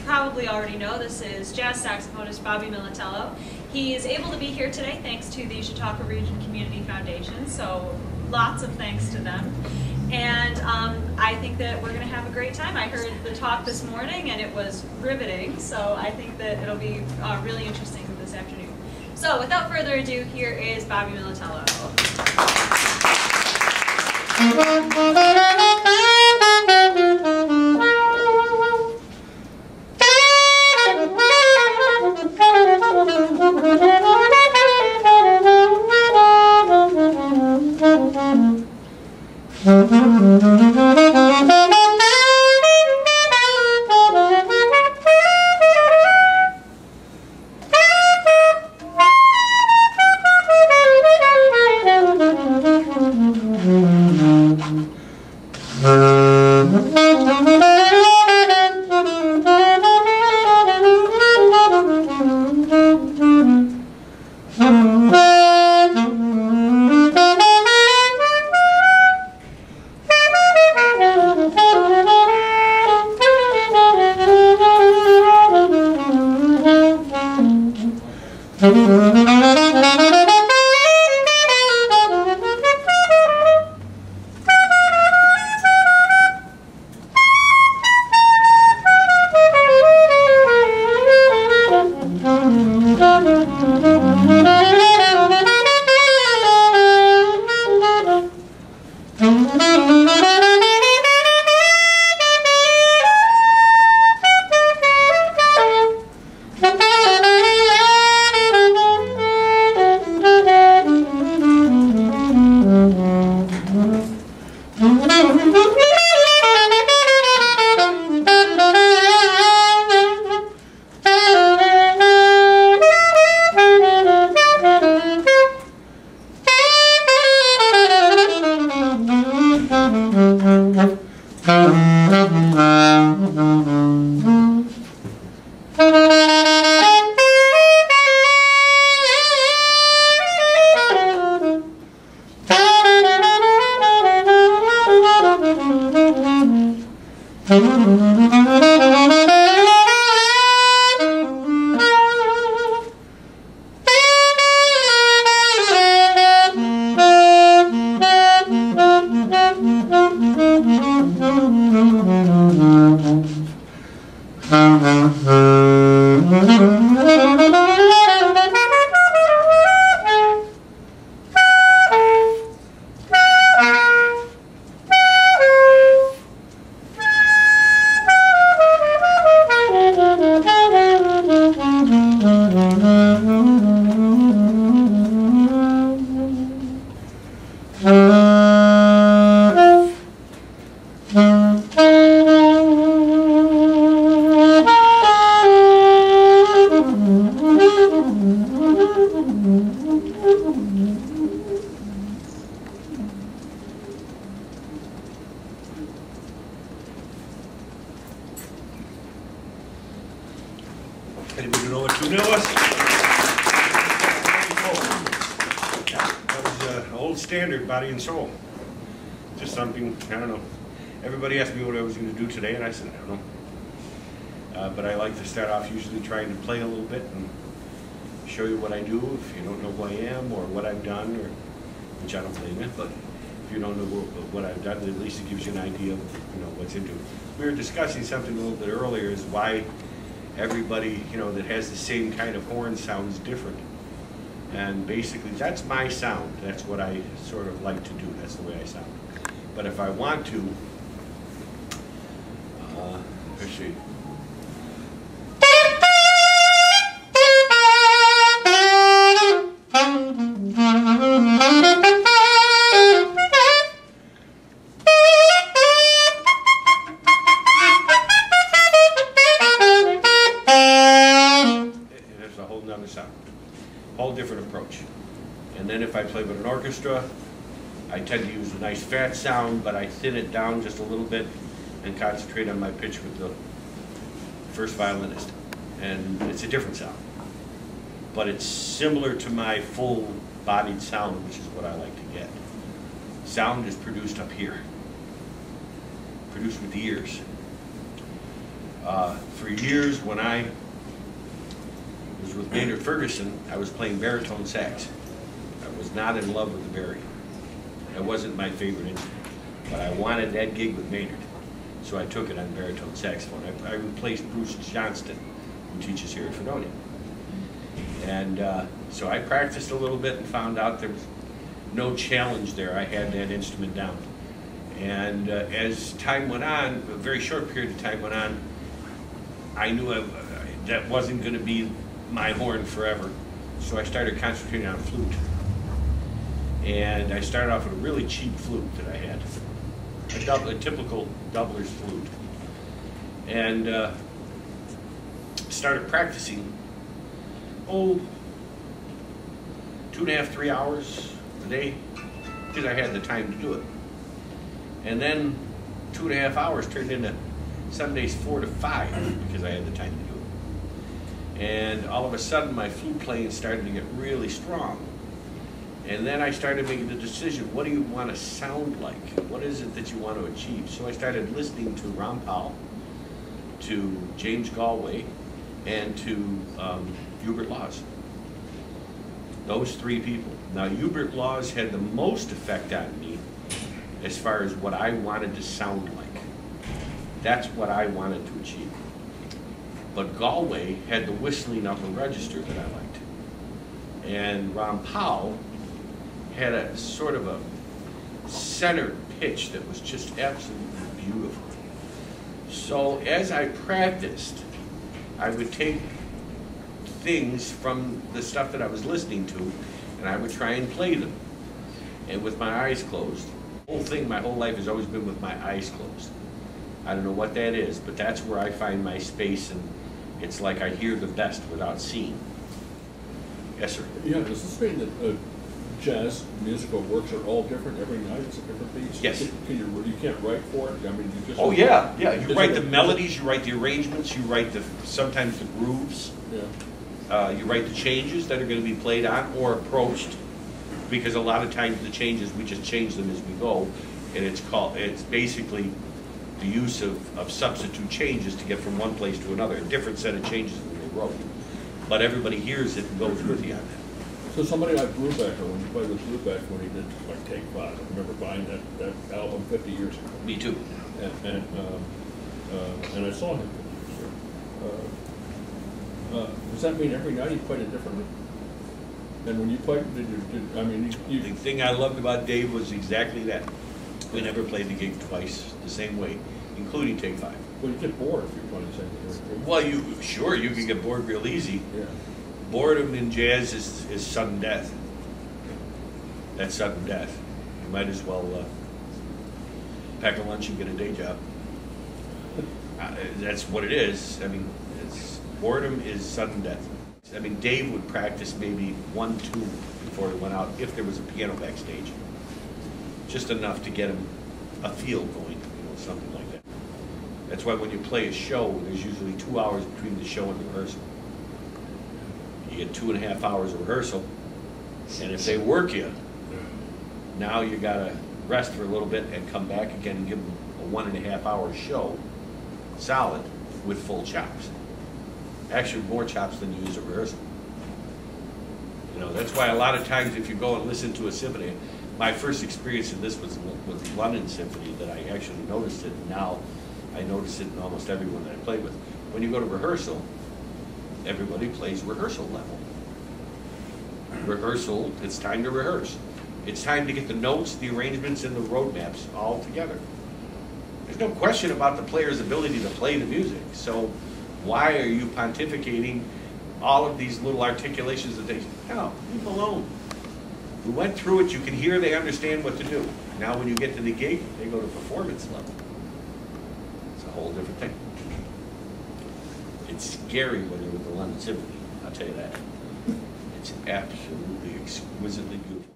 probably already know, this is jazz saxophonist Bobby Militello. He is able to be here today thanks to the Chautauqua Region Community Foundation, so lots of thanks to them. And I think that we're going to have a great time. I heard the talk this morning and it was riveting, so I think that it'll be really interesting this afternoon. So without further ado, here is Bobby Militello. Anybody know what you know us? That was an old standard, Body and Soul. Just something, I don't know. Everybody asked me what I was going to do today, and I said, I don't know. But I like to start off usually trying to play a little bit and show you what I do if you don't know who I am or what I've done, or which I don't blame it, but if you don't know what I've done, at least it gives you an idea of what's into it. We were discussing something a little bit earlier, is why everybody that has the same kind of horn sounds different. And basically that's my sound. That's what I sort of like to do. That's the way I sound. But if I want to, let's see. Whole different approach. And then if I play with an orchestra, I tend to use a nice fat sound, but I thin it down just a little bit and concentrate on my pitch with the first violinist. And it's a different sound. But it's similar to my full-bodied sound, which is what I like to get. Sound is produced up here, produced with the ears. For years, when I was with Maynard Ferguson, I was playing baritone sax. I was not in love with the bari. That wasn't my favorite instrument, but I wanted that gig with Maynard, so I took it on baritone saxophone. I replaced Bruce Johnston, who teaches here at Fredonia. And so I practiced a little bit and found out there was no challenge there. I had that instrument down. And as time went on, a very short period of time went on, I knew that wasn't going to be my horn forever. So I started concentrating on flute. And I started off with a really cheap flute that I had, a typical doubler's flute. And started practicing, 2.5, 3 hours a day, because I had the time to do it. And then 2.5 hours turned into some days 4 to 5 because I had the time to do it. And all of a sudden my flute playing started to get really strong. And then I started making the decision, what do you want to sound like? What is it that you want to achieve? So I started listening to Ron Powell, to James Galway, and to Hubert Laws. Those 3 people. Now Hubert Laws had the most effect on me as far as what I wanted to sound like. That's what I wanted to achieve. But Galway had the whistling upper register that I liked. And Ron Powell had a sort of a center pitch that was just absolutely beautiful. So as I practiced, I would take things from the stuff that I was listening to, and I would try and play them. And with my eyes closed. The whole thing, my whole life has always been with my eyes closed. I don't know what that is, but that's where I find my space, and it's like I hear the best without seeing. Yes, sir. Yeah, does this mean that jazz musical works are all different every night? It's a different piece? Yes. You can't write for it? I mean, you just... Oh, yeah, yeah. You write the melodies, you write the arrangements, you write sometimes the grooves. Yeah. You write the changes that are going to be played on or approached, because a lot of times the changes, we just change them as we go, and it's basically the use of substitute changes to get from one place to another, a different set of changes than they wrote. But everybody hears it and goes with you on that. So somebody like Brubaker, when you played with Brubaker, when he did like Take 5, I remember buying that album 50 years ago. Me too. And I saw him 50 years ago. Does that mean every night he played it differently? And when you played, The thing I loved about Dave was exactly that. We never played the gig twice the same way, including Take 5. Well, you get bored if you're playing the same thing. Well, you can get bored real easy. Yeah. Boredom in jazz is sudden death. That's sudden death. You might as well pack a lunch and get a day job. That's what it is. I mean, boredom is sudden death. I mean, Dave would practice maybe 1 tune before he went out, if there was a piano backstage. Just enough to get him a feel going, something like that. That's why when you play a show, there's usually 2 hours between the show and the rehearsal. You get 2.5 hours of rehearsal, and if they work you, now you gotta rest for a little bit and come back again and give them a 1.5 hour show, solid, with full chops. Actually, more chops than you use at rehearsal. That's why a lot of times if you go and listen to a symphony, my first experience in this was with London Symphony, that I actually noticed it, and now I notice it in almost everyone that I play with. When you go to rehearsal, everybody plays rehearsal level. Rehearsal, it's time to rehearse. It's time to get the notes, the arrangements, and the roadmaps all together. There's no question about the player's ability to play the music, so why are you pontificating all of these little articulations that they, no, leave them alone. We went through it, you can hear they understand what to do. Now when you get to the gig, they go to performance level. It's a whole different thing. It's scary when you're with the London Symphony, I'll tell you that. It's absolutely exquisitely beautiful.